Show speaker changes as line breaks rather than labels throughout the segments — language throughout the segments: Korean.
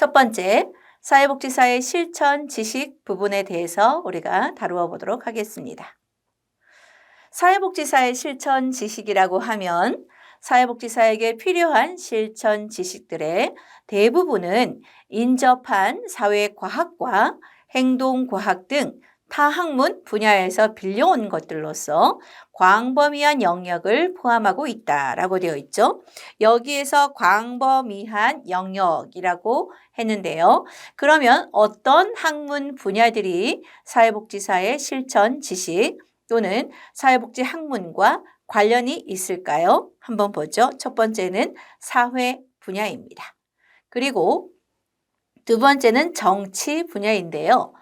첫 번째, 사회복지사의 실천 지식 부분에 대해서 우리가 다루어 보도록 하겠습니다. 사회복지사의 실천 지식이라고 하면 사회복지사에게 필요한 실천 지식들의 대부분은 인접한 사회과학과 행동과학 등 타학문 분야에서 빌려온 것들로서 광범위한 영역을 포함하고 있다라고 되어 있죠. 여기에서 광범위한 영역이라고 했는데요. 그러면 어떤 학문 분야들이 사회복지사의 실천 지식 또는 사회복지 학문과 관련이 있을까요? 한번 보죠. 첫 번째는 사회 분야입니다. 그리고 두 번째는 정치 분야인데요.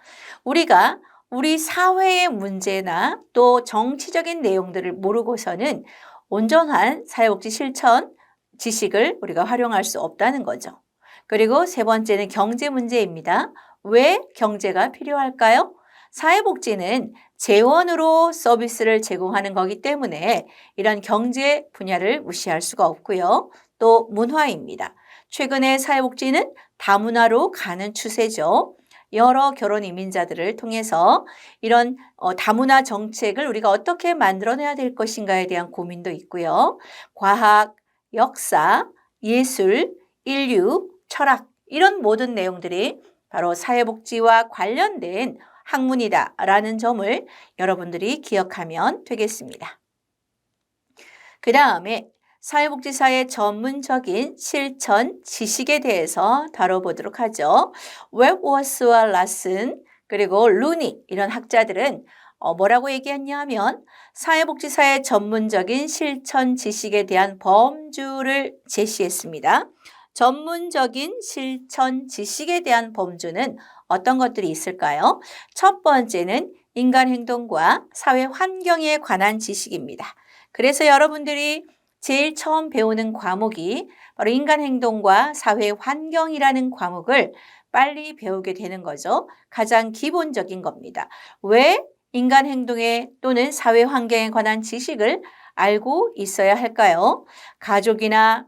우리가 우리 사회의 문제나 또 정치적인 내용들을 모르고서는 온전한 사회복지 실천 지식을 우리가 활용할 수 없다는 거죠. 그리고 세 번째는 경제 문제입니다. 왜 경제가 필요할까요? 사회복지는 재원으로 서비스를 제공하는 거기 때문에 이런 경제 분야를 무시할 수가 없고요. 또 문화입니다. 최근에 사회복지는 다문화로 가는 추세죠. 여러 결혼 이민자들을 통해서 이런 다문화 정책을 우리가 어떻게 만들어내야 될 것인가에 대한 고민도 있고요. 과학, 역사, 예술, 인류, 철학 이런 모든 내용들이 바로 사회복지와 관련된 학문이다라는 점을 여러분들이 기억하면 되겠습니다. 그 다음에 사회복지사의 전문적인 실천 지식에 대해서 다뤄보도록 하죠. 웹워스와 라슨 그리고 루니 이런 학자들은 뭐라고 얘기했냐면 사회복지사의 전문적인 실천 지식에 대한 범주를 제시했습니다. 전문적인 실천 지식에 대한 범주는 어떤 것들이 있을까요? 첫 번째는 인간 행동과 사회 환경에 관한 지식입니다. 그래서 여러분들이 제일 처음 배우는 과목이 바로 인간 행동과 사회 환경이라는 과목을 빨리 배우게 되는 거죠. 가장 기본적인 겁니다. 왜 인간 행동에 또는 사회 환경에 관한 지식을 알고 있어야 할까요? 가족이나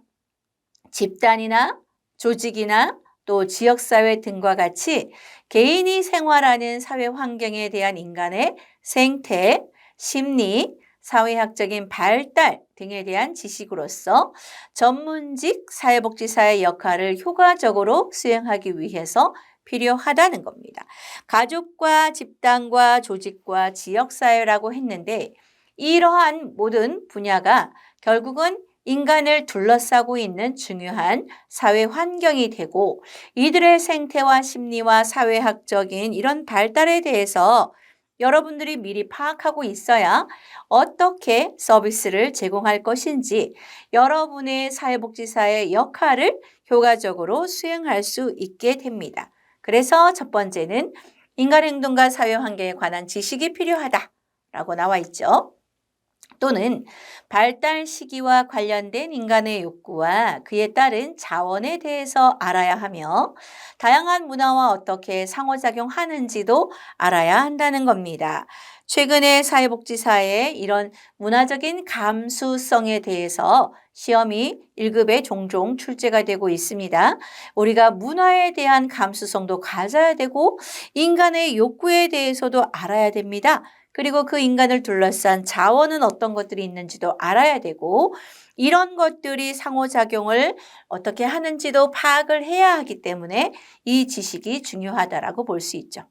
집단이나 조직이나 또 지역사회 등과 같이 개인이 생활하는 사회 환경에 대한 인간의 생태, 심리, 사회학적인 발달 등에 대한 지식으로서 전문직 사회복지사의 역할을 효과적으로 수행하기 위해서 필요하다는 겁니다. 가족과 집단과 조직과 지역사회라고 했는데 이러한 모든 분야가 결국은 인간을 둘러싸고 있는 중요한 사회 환경이 되고 이들의 생태와 심리와 사회학적인 이런 발달에 대해서 여러분들이 미리 파악하고 있어야 어떻게 서비스를 제공할 것인지 여러분의 사회복지사의 역할을 효과적으로 수행할 수 있게 됩니다. 그래서 첫 번째는 인간행동과 사회환경에 관한 지식이 필요하다라고 나와 있죠. 또는 발달 시기와 관련된 인간의 욕구와 그에 따른 자원에 대해서 알아야 하며 다양한 문화와 어떻게 상호작용하는지도 알아야 한다는 겁니다. 최근에 사회복지사의 이런 문화적인 감수성에 대해서 시험이 1급에 종종 출제가 되고 있습니다. 우리가 문화에 대한 감수성도 가져야 되고 인간의 욕구에 대해서도 알아야 됩니다. 그리고 그 인간을 둘러싼 자원은 어떤 것들이 있는지도 알아야 되고 이런 것들이 상호작용을 어떻게 하는지도 파악을 해야 하기 때문에 이 지식이 중요하다라고 볼 수 있죠.